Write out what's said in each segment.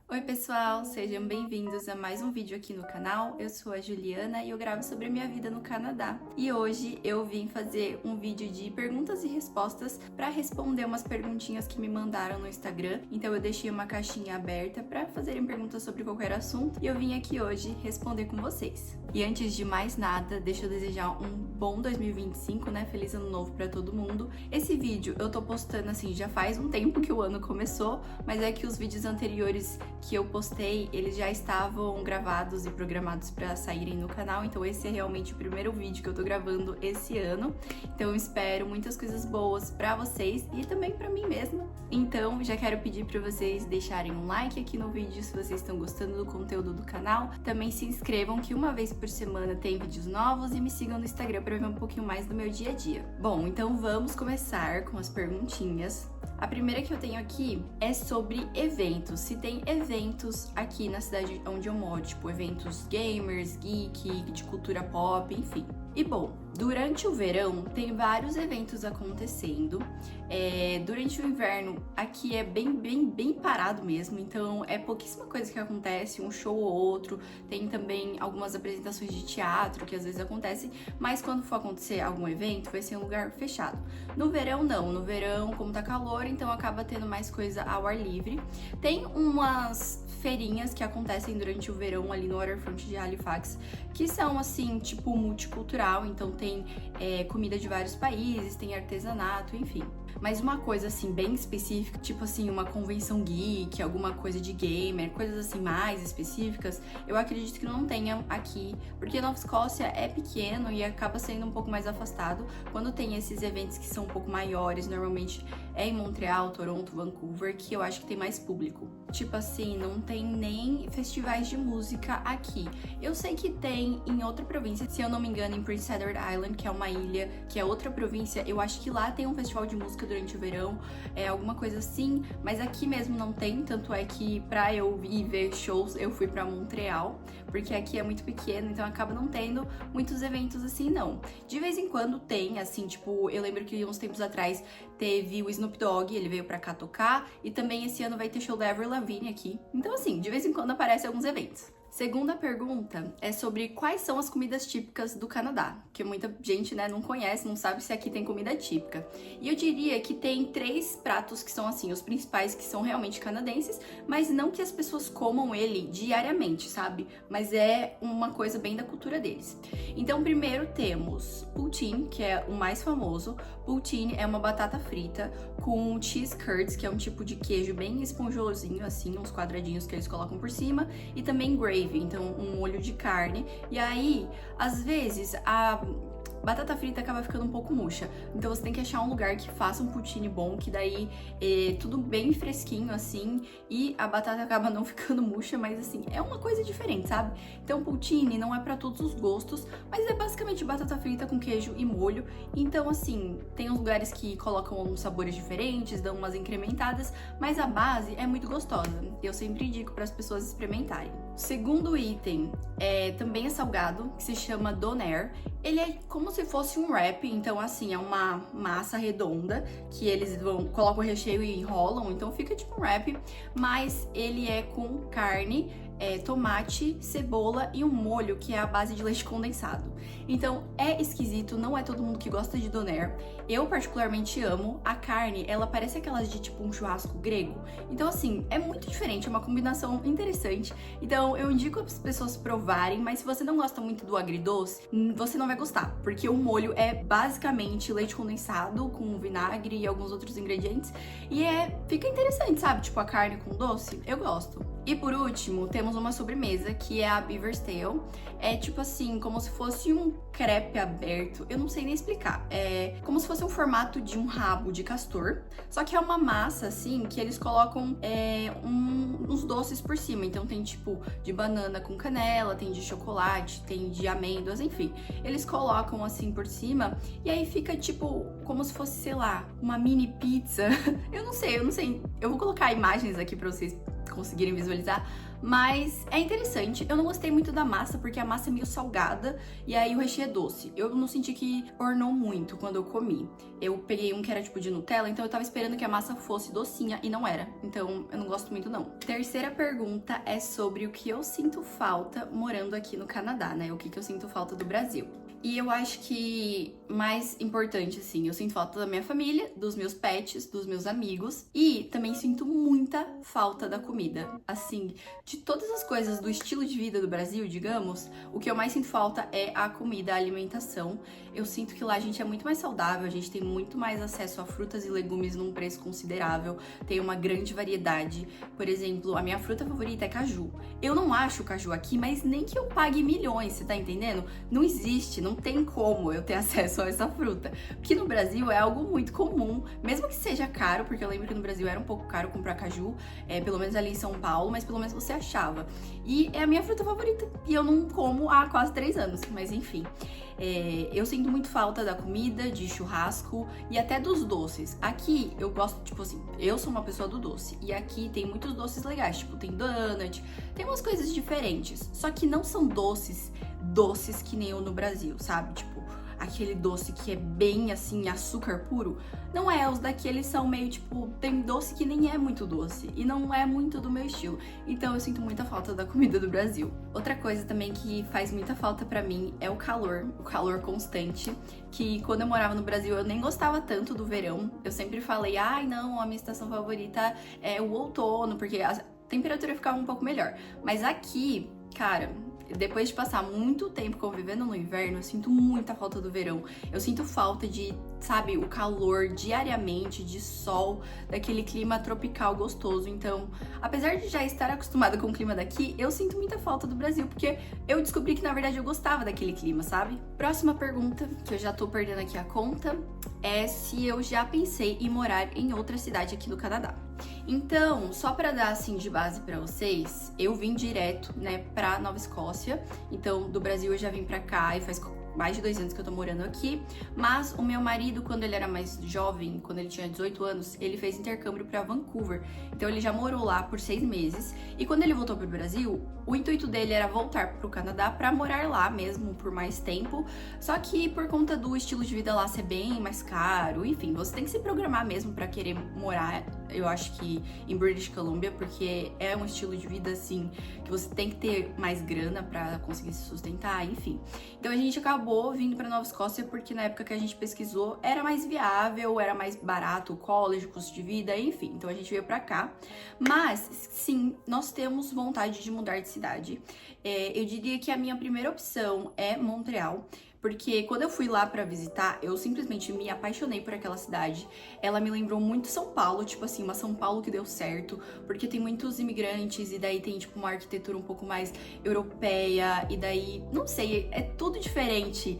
Oi pessoal, sejam bem-vindos a mais um vídeo aqui no canal. Eu sou a Juliana e eu gravo sobre a minha vida no Canadá. E hoje eu vim fazer um vídeo de perguntas e respostas para responder umas perguntinhas que me mandaram no Instagram. Então eu deixei uma caixinha aberta para fazerem perguntas sobre qualquer assunto e eu vim aqui hoje responder com vocês. E antes de mais nada, deixa eu desejar um bom 2025, né? Feliz ano novo para todo mundo. Esse vídeo eu tô postando assim, já faz um tempo que o ano começou, mas é que os vídeos anteriores que eu postei, eles já estavam gravados e programados para saírem no canal, então esse é realmente o primeiro vídeo que eu tô gravando esse ano. Então eu espero muitas coisas boas para vocês e também para mim mesma. Então já quero pedir para vocês deixarem um like aqui no vídeo se vocês estão gostando do conteúdo do canal. Também se inscrevam que uma vez por semana tem vídeos novos e me sigam no Instagram para ver um pouquinho mais do meu dia a dia. Bom, então vamos começar com as perguntinhas. A primeira que eu tenho aqui é sobre eventos. Se tem eventos aqui na cidade onde eu moro, tipo eventos gamers, geek, de cultura pop, enfim. E bom, durante o verão tem vários eventos acontecendo. Durante o inverno aqui é bem parado mesmo, então é pouquíssima coisa que acontece, um show ou outro. Tem também algumas apresentações de teatro que às vezes acontecem, mas quando for acontecer algum evento vai ser um lugar fechado. No verão não, no verão como tá calor, então acaba tendo mais coisa ao ar livre. Tem umas feirinhas que acontecem durante o verão ali no Waterfront de Halifax, que são assim, tipo multicultural, então tem comida de vários países, tem artesanato, enfim. Mas uma coisa assim bem específica, tipo assim uma convenção geek, alguma coisa de gamer, coisas assim mais específicas, eu acredito que não tenha aqui, porque Nova Escócia é pequeno e acaba sendo um pouco mais afastado. Quando tem esses eventos que são um pouco maiores, normalmente é em Montreal, Toronto, Vancouver, que eu acho que tem mais público. Tipo assim, não tem nem festivais de música aqui. Eu sei que tem em outra província, se eu não me engano, em Prince Edward Island, que é uma ilha, que é outra província, eu acho que lá tem um festival de música durante o verão, alguma coisa assim, mas aqui mesmo não tem, tanto é que pra eu ir ver shows, eu fui pra Montreal, porque aqui é muito pequeno, então acaba não tendo muitos eventos assim, não. De vez em quando tem, assim, tipo, eu lembro que uns tempos atrás teve o Snoop Dogg, ele veio pra cá tocar, e também esse ano vai ter show da Avril Lavigne aqui. Então, assim, de vez em quando aparecem alguns eventos. Segunda pergunta é sobre quais são as comidas típicas do Canadá, que muita gente, né, não conhece, não sabe se aqui tem comida típica. E eu diria que tem 3 pratos que são assim, os principais que são realmente canadenses, mas não que as pessoas comam ele diariamente, sabe? Mas é uma coisa bem da cultura deles. Então, primeiro temos poutine, que é o mais famoso. Poutine é uma batata frita com cheese curds, que é um tipo de queijo bem esponjosinho, assim, uns quadradinhos que eles colocam por cima, e também gravy, então um molho de carne. E aí, às vezes, a batata frita acaba ficando um pouco murcha, então você tem que achar um lugar que faça um poutine bom, que daí tudo bem fresquinho assim, e a batata acaba não ficando murcha, mas assim, é uma coisa diferente, sabe? Então poutine não é pra todos os gostos, mas é basicamente batata frita com queijo e molho. Então assim, tem uns lugares que colocam uns sabores diferentes, dão umas incrementadas, mas a base é muito gostosa. Eu sempre indico para as pessoas experimentarem. O segundo item também é salgado, que se chama doner. Ele é como se fosse um wrap, então assim, é uma massa redonda que eles colocam o recheio e enrolam, então fica tipo um wrap, mas ele é com carne, tomate, cebola e um molho que é a base de leite condensado. Então é esquisito, não é todo mundo que gosta de doner. Eu particularmente amo. A carne, ela parece aquelas de tipo um churrasco grego. Então assim, é muito diferente, é uma combinação interessante. Então eu indico as pessoas provarem, mas se você não gosta muito do agridoce, você não vai gostar, porque o molho é basicamente leite condensado com vinagre e alguns outros ingredientes e fica interessante, sabe? Tipo a carne com doce, eu gosto. E por último, temos uma sobremesa que é a Beaver's Tail. É tipo assim, como se fosse um crepe aberto. Eu não sei nem explicar. É como se fosse um formato de um rabo de castor. Só que é uma massa, assim, que eles colocam uns doces por cima. Então tem tipo de banana com canela, tem de chocolate, tem de amêndoas, enfim. Eles colocam assim por cima e aí fica tipo como se fosse, sei lá, uma mini pizza. Eu não sei. Eu vou colocar imagens aqui pra vocês conseguirem visualizar. Mas é interessante. Eu não gostei muito da massa, porque a massa é meio salgada e aí o recheio é doce. Eu não senti que ornou muito quando eu comi. Eu peguei um que era tipo de Nutella, então eu tava esperando que a massa fosse docinha e não era. Então eu não gosto muito não. Terceira pergunta é sobre o que eu sinto falta morando aqui no Canadá, né? O que eu sinto falta do Brasil. E eu acho que mais importante, assim, eu sinto falta da minha família, dos meus pets, dos meus amigos e também sinto muita falta da comida. Assim, de todas as coisas do estilo de vida do Brasil, digamos, o que eu mais sinto falta é a comida, a alimentação. Eu sinto que lá a gente é muito mais saudável, a gente tem muito mais acesso a frutas e legumes num preço considerável, tem uma grande variedade. Por exemplo, a minha fruta favorita é caju. Eu não acho caju aqui, mas nem que eu pague milhões, você tá entendendo? Não existe, não tem como eu ter acesso a essa fruta. Porque no Brasil é algo muito comum, mesmo que seja caro, porque eu lembro que no Brasil era um pouco caro comprar caju, pelo menos ali em São Paulo, mas pelo menos você achava. E é a minha fruta favorita, e eu não como há quase 3 anos, mas enfim. Eu sinto muito falta da comida, de churrasco e até dos doces. Aqui eu gosto, tipo assim, eu sou uma pessoa do doce. E aqui tem muitos doces legais, tipo, tem donut, tem umas coisas diferentes. Só que não são doces que nem eu no Brasil, sabe? Tipo, aquele doce que é bem assim, açúcar puro. Não é, os daqui eles são meio tipo, tem doce que nem é muito doce e não é muito do meu estilo. Então eu sinto muita falta da comida do Brasil. Outra coisa também que faz muita falta pra mim é o calor constante, que quando eu morava no Brasil eu nem gostava tanto do verão. Eu sempre falei, ai não, a minha estação favorita é o outono, porque a temperatura ficava um pouco melhor. Mas aqui, cara, depois de passar muito tempo convivendo no inverno, eu sinto muita falta do verão. Eu sinto falta de, sabe, o calor diariamente, de sol, daquele clima tropical gostoso. Então, apesar de já estar acostumada com o clima daqui, eu sinto muita falta do Brasil, porque eu descobri que, na verdade, eu gostava daquele clima, sabe? Próxima pergunta, que eu já tô perdendo aqui a conta, é se eu já pensei em morar em outra cidade aqui no Canadá. Então, só pra dar assim de base pra vocês, eu vim direto, né, pra Nova Escócia. Então, do Brasil eu já vim pra cá e faz mais de 2 anos que eu tô morando aqui. Mas o meu marido, quando ele era mais jovem, quando ele tinha 18 anos, ele fez intercâmbio pra Vancouver. Então ele já morou lá por 6 meses. E quando ele voltou pro Brasil, o intuito dele era voltar pro Canadá pra morar lá mesmo por mais tempo. Só que por conta do estilo de vida lá ser bem mais caro, enfim, você tem que se programar mesmo pra querer morar, eu acho que em British Columbia, porque é um estilo de vida assim que você tem que ter mais grana pra conseguir se sustentar, enfim. Então a gente acabou vindo pra Nova Escócia porque na época que a gente pesquisou era mais viável, era mais barato o college, o custo de vida, enfim. Então a gente veio pra cá. Mas sim, nós temos vontade de mudar de cidade. Eu diria que a minha primeira opção é Montreal. Porque quando eu fui lá pra visitar, eu simplesmente me apaixonei por aquela cidade. Ela me lembrou muito São Paulo, tipo assim, uma São Paulo que deu certo, porque tem muitos imigrantes e daí tem tipo uma arquitetura um pouco mais europeia e daí, não sei, é tudo diferente.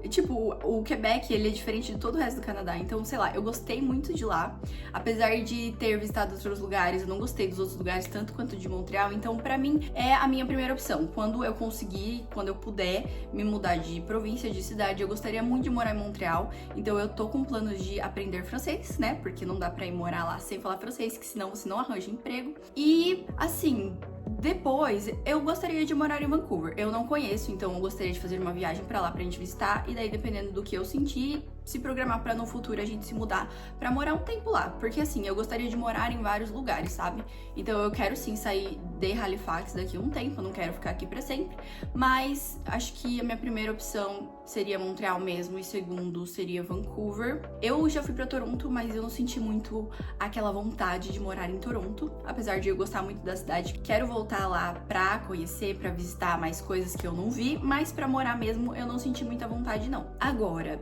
Tipo, o Quebec, ele é diferente de todo o resto do Canadá, então, sei lá, eu gostei muito de lá. Apesar de ter visitado outros lugares, eu não gostei dos outros lugares tanto quanto de Montreal, então pra mim é a minha primeira opção. Quando eu conseguir, quando eu puder me mudar de província, de cidade, eu gostaria muito de morar em Montreal, então eu tô com planos de aprender francês, né, porque não dá pra ir morar lá sem falar francês, que senão você não arranja emprego. E, assim, depois, eu gostaria de morar em Vancouver. Eu não conheço, então eu gostaria de fazer uma viagem pra lá pra gente visitar. E daí, dependendo do que eu sentir, se programar pra no futuro a gente se mudar pra morar um tempo lá. Porque assim, eu gostaria de morar em vários lugares, sabe? Então eu quero sim sair de Halifax daqui a um tempo, eu não quero ficar aqui pra sempre. Mas acho que a minha primeira opção seria Montreal mesmo e segundo seria Vancouver. Eu já fui pra Toronto, mas eu não senti muito aquela vontade de morar em Toronto. Apesar de eu gostar muito da cidade, quero voltar lá pra conhecer, pra visitar mais coisas que eu não vi. Mas pra morar mesmo, eu não senti muita vontade não. Agora,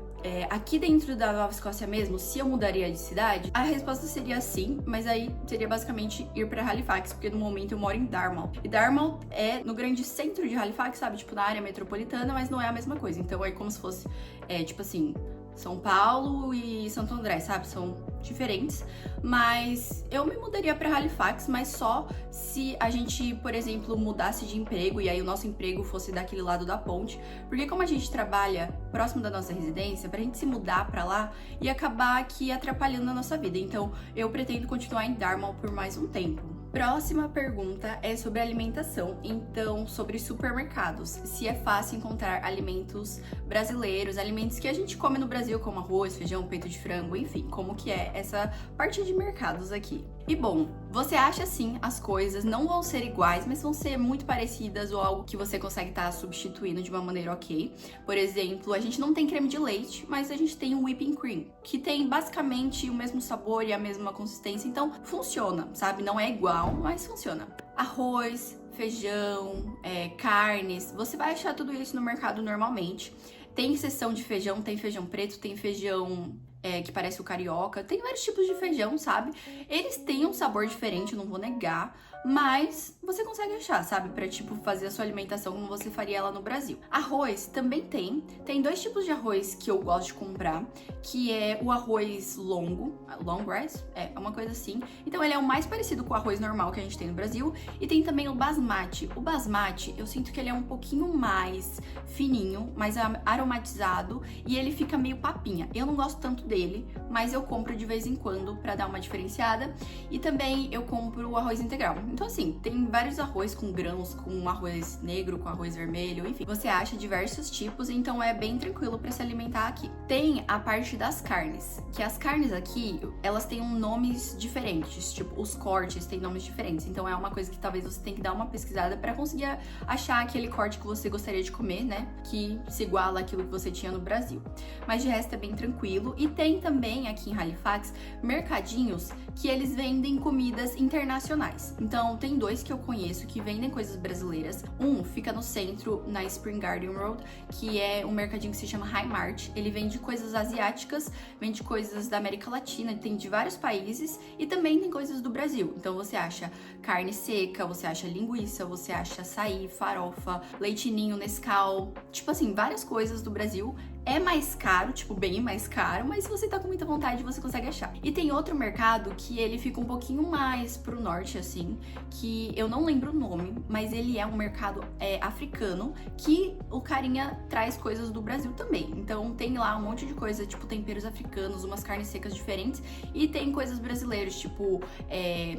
aqui dentro da Nova Escócia mesmo, se eu mudaria de cidade, a resposta seria sim, mas aí seria basicamente ir pra Halifax, porque no momento eu moro em Dartmouth. E Dartmouth é no grande centro de Halifax, sabe? Tipo, na área metropolitana, mas não é a mesma coisa. Então é como se fosse, tipo assim, São Paulo e Santo André, sabe? São diferentes, mas eu me mudaria pra Halifax, mas só se a gente, por exemplo, mudasse de emprego e aí o nosso emprego fosse daquele lado da ponte, porque como a gente trabalha próximo da nossa residência, pra gente se mudar pra lá ia acabar aqui atrapalhando a nossa vida. Então eu pretendo continuar em Dartmouth por mais um tempo. Próxima pergunta é sobre alimentação, então sobre supermercados. Se é fácil encontrar alimentos brasileiros, alimentos que a gente come no Brasil, como arroz, feijão, peito de frango, enfim, como que é essa parte de mercados aqui. E bom, você acha sim, as coisas não vão ser iguais, mas vão ser muito parecidas ou algo que você consegue estar substituindo de uma maneira ok. Por exemplo, a gente não tem creme de leite, mas a gente tem o whipping cream, que tem basicamente o mesmo sabor e a mesma consistência, então funciona, sabe? Não é igual, mas funciona. Arroz, feijão, carnes, você vai achar tudo isso no mercado normalmente. Tem seção de feijão, tem feijão preto, tem feijão que parece o carioca, tem vários tipos de feijão, sabe? Eles têm um sabor diferente, eu não vou negar, mas você consegue achar, sabe? Pra, tipo, fazer a sua alimentação como você faria ela no Brasil. Arroz também tem dois tipos de arroz que eu gosto de comprar, que é o arroz longo, long rice, é uma coisa assim. Então ele é o mais parecido com o arroz normal que a gente tem no Brasil, e tem também o basmati. O basmati, eu sinto que ele é um pouquinho mais fininho, mais aromatizado, e ele fica meio papinha. Eu não gosto tanto dele, mas eu compro de vez em quando pra dar uma diferenciada. E também eu compro o arroz integral. Então assim, tem vários arroz com grãos, com arroz negro, com arroz vermelho, enfim. Você acha diversos tipos, então é bem tranquilo pra se alimentar aqui. Tem a parte das carnes, que as carnes aqui, elas têm nomes diferentes, tipo, os cortes têm nomes diferentes. Então é uma coisa que talvez você tenha que dar uma pesquisada pra conseguir achar aquele corte que você gostaria de comer, né? Que se iguala àquilo que você tinha no Brasil. Mas de resto é bem tranquilo. E tem também aqui em Halifax mercadinhos que eles vendem comidas internacionais. Então tem dois que eu conheço que vendem coisas brasileiras. Um fica no centro, na Spring Garden Road, que é um mercadinho que se chama High Mart. Ele vende coisas asiáticas, vende coisas da América Latina, tem de vários países e também tem coisas do Brasil. Então você acha carne seca, você acha linguiça, você acha açaí, farofa, leite ninho, Nescau, tipo assim, várias coisas do Brasil. É mais caro, tipo, bem mais caro, mas se você tá com muita vontade, você consegue achar. E tem outro mercado que ele fica um pouquinho mais pro norte, assim, que eu não lembro o nome, mas ele é um mercado africano, que o carinha traz coisas do Brasil também. Então tem lá um monte de coisa, tipo temperos africanos, umas carnes secas diferentes, e tem coisas brasileiras, tipo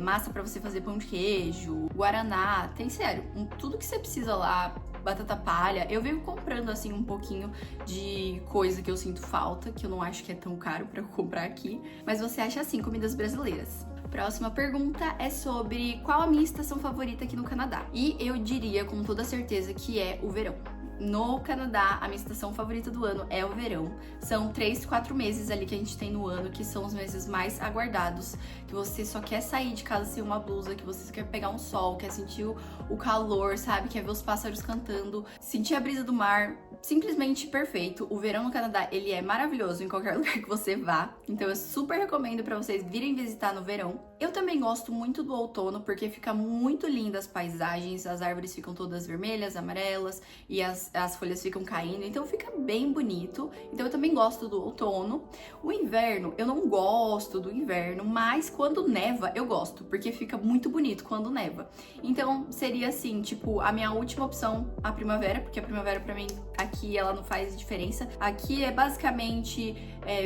massa pra você fazer pão de queijo, guaraná, tem sério, tudo que você precisa lá, batata palha. Eu venho comprando assim um pouquinho de coisa que eu sinto falta, que eu não acho que é tão caro pra eu comprar aqui, mas você acha assim comidas brasileiras. Próxima pergunta é sobre qual a minha estação favorita aqui no Canadá. E eu diria com toda certeza que é o verão. No Canadá, a minha estação favorita do ano é o verão. São 3, 4 meses ali que a gente tem no ano, que são os meses mais aguardados, que você só quer sair de casa sem uma blusa, que você quer pegar um sol, quer sentir o calor, sabe? Quer ver os pássaros cantando, sentir a brisa do mar. Simplesmente perfeito. O verão no Canadá, ele é maravilhoso em qualquer lugar que você vá. Então eu super recomendo pra vocês virem visitar no verão. Eu também gosto muito do outono, porque fica muito lindas as paisagens, as árvores ficam todas vermelhas, amarelas, e as folhas ficam caindo, então fica bem bonito. Então eu também gosto do outono. O inverno, eu não gosto do inverno, mas quando neva eu gosto, porque fica muito bonito quando neva. Então seria assim, tipo, a minha última opção, a primavera, porque a primavera pra mim aqui ela não faz diferença. Aqui é basicamente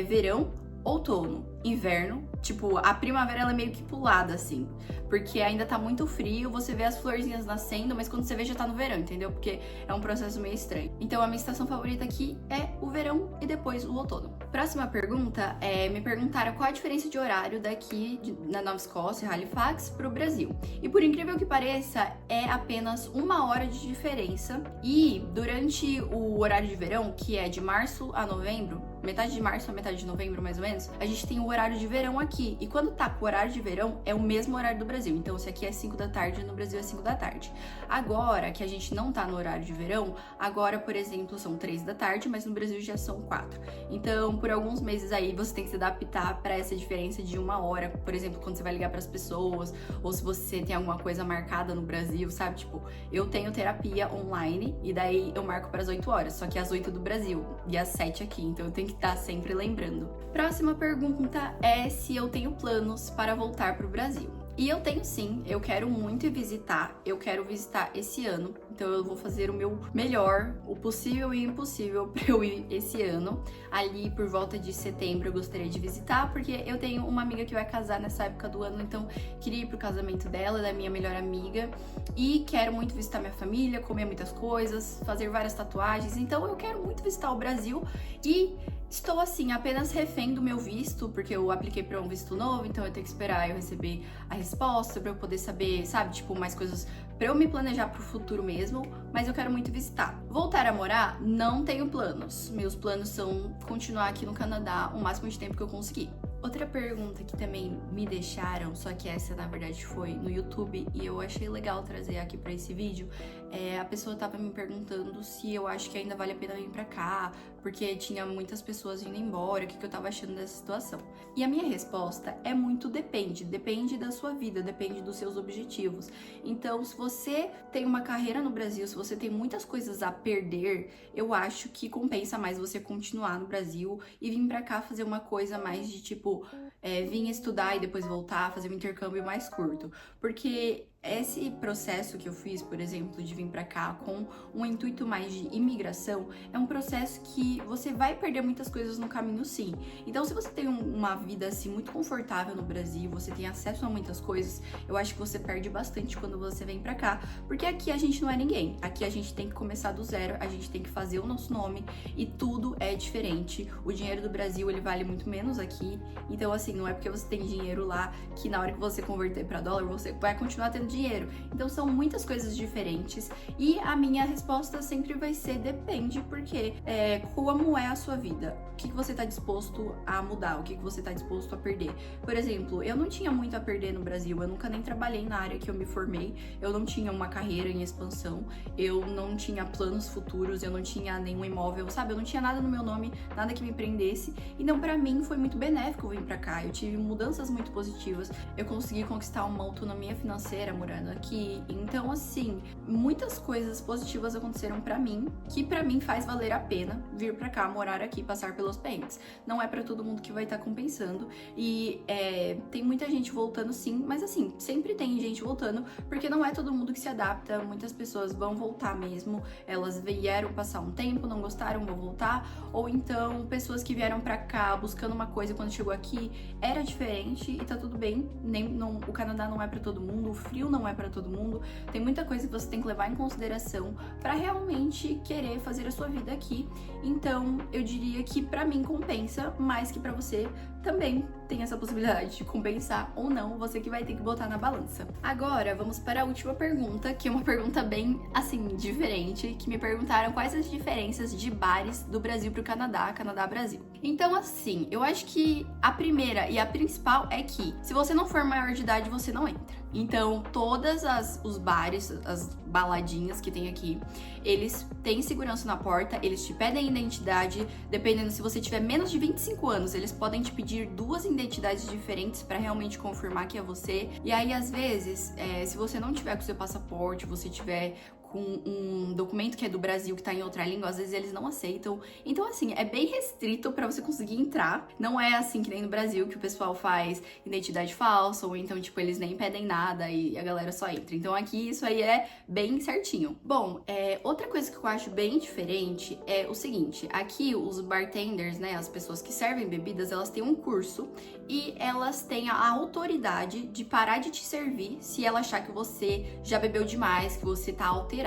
verão, outono, inverno. Tipo, a primavera ela é meio que pulada, assim, porque ainda tá muito frio, você vê as florzinhas nascendo, mas quando você vê já tá no verão, entendeu? Porque é um processo meio estranho. Então a minha estação favorita aqui é o verão e depois o outono. Próxima pergunta me perguntaram qual a diferença de horário daqui na Nova Escócia, Halifax, pro Brasil. E por incrível que pareça, é apenas 1 hora de diferença. E durante o horário de verão, que é de março a novembro, metade de março a metade de novembro, mais ou menos, a gente tem o horário de verão aqui. E quando tá com o horário de verão, é o mesmo horário do Brasil. Então, se aqui é 5 da tarde, no Brasil é 5 da tarde. Agora que a gente não tá no horário de verão, agora, por exemplo, são 3 da tarde, mas no Brasil já são 4. Então, por alguns meses aí, você tem que se adaptar para essa diferença de 1 hora. Por exemplo, quando você vai ligar pras pessoas, ou se você tem alguma coisa marcada no Brasil, sabe? Tipo, eu tenho terapia online, e daí eu marco para as 8 horas, só que às 8 do Brasil, e às 7 aqui. Então, eu tenho que estar sempre lembrando. Próxima pergunta é se eu tenho planos para voltar pro Brasil. E eu tenho sim, eu quero muito visitar, eu quero visitar esse ano, Então eu vou fazer o meu melhor, o possível e o impossível pra eu ir esse ano. Ali por volta de setembro eu gostaria de visitar, porque eu tenho uma amiga que vai casar nessa época do ano, então queria ir pro casamento dela, da minha melhor amiga. E quero muito visitar minha família, comer muitas coisas, fazer várias tatuagens. Então eu quero muito visitar o Brasil e estou assim, apenas refém do meu visto, porque eu apliquei para um visto novo, então eu tenho que esperar eu receber a resposta para eu poder saber, sabe, tipo, mais coisas para eu me planejar pro futuro mesmo, mas eu quero muito visitar. Voltar a morar, não tenho planos. Meus planos são continuar aqui no Canadá o máximo de tempo que eu conseguir. Outra pergunta que também me deixaram, só que essa na verdade foi no YouTube e eu achei legal trazer aqui pra esse vídeo, a pessoa tava me perguntando se eu acho que ainda vale a pena vir pra cá, porque tinha muitas pessoas indo embora, o que eu tava achando dessa situação. E a minha resposta é muito depende da sua vida, depende dos seus objetivos. Então, se você tem uma carreira no Brasil, se você tem muitas coisas a perder, eu acho que compensa mais você continuar no Brasil e vir pra cá fazer uma coisa mais de tipo, vir estudar e depois voltar, fazer um intercâmbio mais curto. Porque esse processo que eu fiz, por exemplo, de vir pra cá com um intuito mais de imigração, é um processo que você vai perder muitas coisas no caminho, sim. Então, se você tem uma vida assim muito confortável no Brasil, você tem acesso a muitas coisas, eu acho que você perde bastante quando você vem pra cá, porque aqui a gente não é ninguém. Aqui a gente tem que começar do zero, a gente tem que fazer o nosso nome e tudo é diferente. O dinheiro do Brasil, ele vale muito menos aqui. Então, assim, não é porque você tem dinheiro lá que na hora que você converter pra dólar, você vai continuar tendo dinheiro. Então são muitas coisas diferentes e a minha resposta sempre vai ser depende, porque como é a sua vida? O que você tá disposto a mudar? O que você tá disposto a perder? Por exemplo, eu não tinha muito a perder no Brasil, eu nunca nem trabalhei na área que eu me formei, eu não tinha uma carreira em expansão, eu não tinha planos futuros, eu não tinha nenhum imóvel, sabe? Eu não tinha nada no meu nome, nada que me prendesse. Então pra mim foi muito benéfico vir pra cá, eu tive mudanças muito positivas, eu consegui conquistar uma autonomia financeira morando aqui. Então, assim, muitas coisas positivas aconteceram pra mim, que pra mim faz valer a pena vir pra cá, morar aqui, passar pelos perrengues. Não é pra todo mundo que vai estar compensando. E tem muita gente voltando, sim, mas assim, sempre tem gente voltando, porque não é todo mundo que se adapta. Muitas pessoas vão voltar mesmo, elas vieram passar um tempo, não gostaram, vão voltar. Ou então, pessoas que vieram pra cá buscando uma coisa, quando chegou aqui, era diferente e tá tudo bem. O Canadá não é pra todo mundo, o frio não é pra todo mundo, tem muita coisa que você tem que levar em consideração para realmente querer fazer a sua vida aqui. Então, eu diria que para mim compensa, mais que para você também tem essa possibilidade de compensar ou não, você que vai ter que botar na balança. Agora, vamos para a última pergunta, que é uma pergunta bem, assim, diferente, que me perguntaram quais as diferenças de bares do Brasil pro Canadá, Canadá-Brasil. Então, assim, eu acho que a primeira e a principal é que, se você não for maior de idade, você não entra. Então, todas os bares, as baladinhas que tem aqui, eles têm segurança na porta, eles te pedem identidade, dependendo se você tiver menos de 25 anos, eles podem te pedir 2 identidades diferentes para realmente confirmar que é você. E aí, às vezes, se você não tiver com seu passaporte, você tiver com um documento que é do Brasil, que tá em outra língua, às vezes eles não aceitam. Então, assim, é bem restrito pra você conseguir entrar. Não é assim que nem no Brasil, que o pessoal faz identidade falsa, ou então, tipo, eles nem pedem nada e a galera só entra. Então, aqui, isso aí é bem certinho. Bom, outra coisa que eu acho bem diferente é o seguinte. Aqui, os bartenders, né, as pessoas que servem bebidas, elas têm um curso e elas têm a autoridade de parar de te servir se ela achar que você já bebeu demais, que você tá alterado.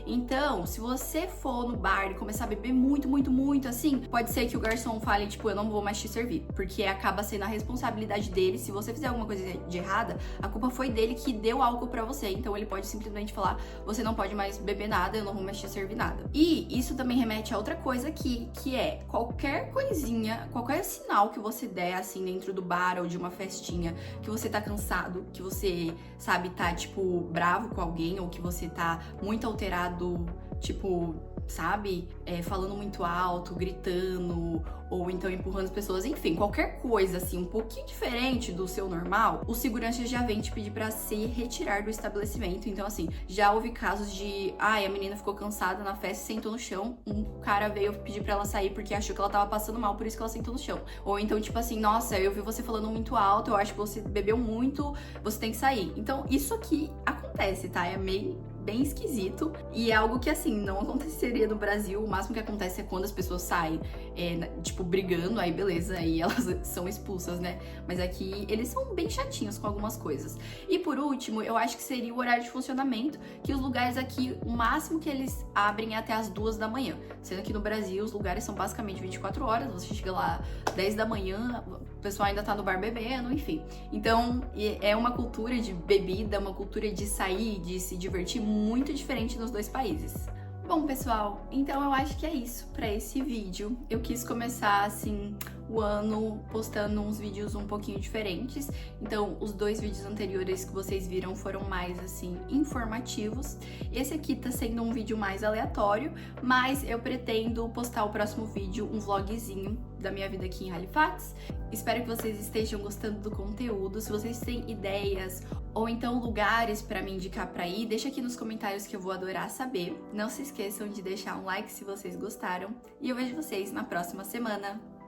Então, se você for no bar e começar a beber muito, muito, muito, assim, pode ser que o garçom fale, tipo, eu não vou mais te servir, porque acaba sendo a responsabilidade dele. Se você fizer alguma coisa de errada, a culpa foi dele que deu álcool pra você, então ele pode simplesmente falar, você não pode mais beber nada, eu não vou mais te servir nada. E isso também remete a outra coisa aqui, que é qualquer coisinha, qualquer sinal que você der, assim, dentro do bar ou de uma festinha, que você tá cansado, que você, sabe, tá, tipo, bravo com alguém, ou que você tá muito alterado, tipo, sabe? Falando muito alto, gritando, ou então empurrando as pessoas, enfim, qualquer coisa assim, um pouquinho diferente do seu normal, o segurança já vem te pedir pra se retirar do estabelecimento. Então, assim, já houve casos de, a menina ficou cansada na festa e sentou no chão, um cara veio pedir pra ela sair porque achou que ela tava passando mal, por isso que ela sentou no chão. Ou então, tipo assim, nossa, eu vi você falando muito alto, eu acho que você bebeu muito, você tem que sair. Então, isso aqui acontece, tá? É bem bem esquisito e é algo que, assim, não aconteceria no Brasil. O máximo que acontece é quando as pessoas saem, tipo, brigando, aí beleza, aí elas são expulsas, né? Mas aqui eles são bem chatinhos com algumas coisas. E por último, eu acho que seria o horário de funcionamento, que os lugares aqui, o máximo que eles abrem é até as 2 da manhã. Sendo que no Brasil, os lugares são basicamente 24 horas, você chega lá 10 da manhã, o pessoal ainda tá no bar bebendo, enfim. Então, é uma cultura de bebida, uma cultura de sair, de se divertir muito diferente nos dois países. Bom, pessoal, então eu acho que é isso para esse vídeo. Eu quis começar, assim, o ano postando uns vídeos um pouquinho diferentes. Então, os 2 vídeos anteriores que vocês viram foram mais, assim, informativos. Esse aqui tá sendo um vídeo mais aleatório, mas eu pretendo postar o próximo vídeo, um vlogzinho da minha vida aqui em Halifax. Espero que vocês estejam gostando do conteúdo. Se vocês têm ideias ou então lugares para me indicar para ir, deixa aqui nos comentários que eu vou adorar saber. Não se esqueçam de deixar um like se vocês gostaram e eu vejo vocês na próxima semana.